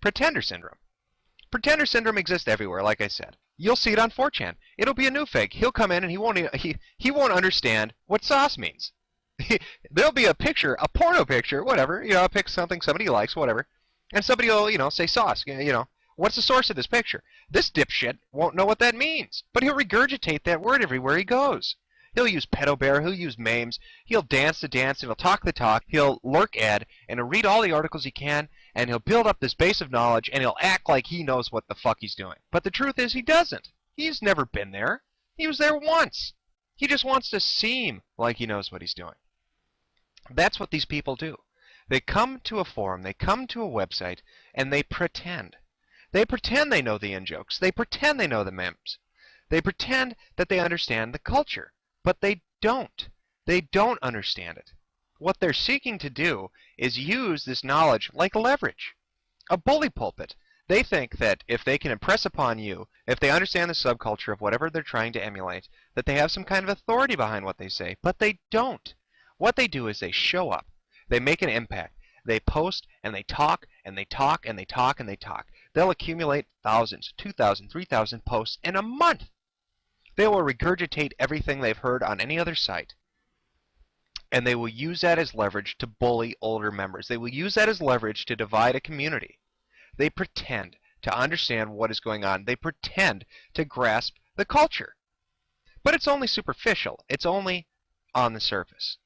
Pretender syndrome. Pretender syndrome exists everywhere, like I said. You'll see it on 4chan. It'll be a new fake. He'll come in and he won't understand what sauce means. There'll be a picture, a porno picture, whatever. You know, I'll pick something somebody likes, whatever, and somebody will, say sauce. What's the source of this picture? This dipshit won't know what that means, but he'll regurgitate that word everywhere he goes. He'll use pedo bear, he'll use memes, he'll dance the dance, and he'll talk the talk, he'll lurk ad, and he'll read all the articles he can, and he'll build up this base of knowledge, and he'll act like he knows what the fuck he's doing. But the truth is he doesn't. He's never been there. He was there once. He just wants to seem like he knows what he's doing. That's what these people do. They come to a forum, they come to a website, and they pretend. They pretend they know the in-jokes. They pretend they know the memes. They pretend that they understand the culture. But they don't. They don't understand it. What they're seeking to do is use this knowledge like leverage. A bully pulpit. They think that if they can impress upon you, if they understand the subculture of whatever they're trying to emulate, that they have some kind of authority behind what they say. But they don't. What they do is they show up. They make an impact. They post and they talk and they talk and they talk and they talk. They'll accumulate thousands, 2,000, 3,000 posts in a month. They will regurgitate everything they've heard on any other site. And they will use that as leverage to bully older members. They will use that as leverage to divide a community. They pretend to understand what is going on. They pretend to grasp the culture. But it's only superficial. It's only on the surface.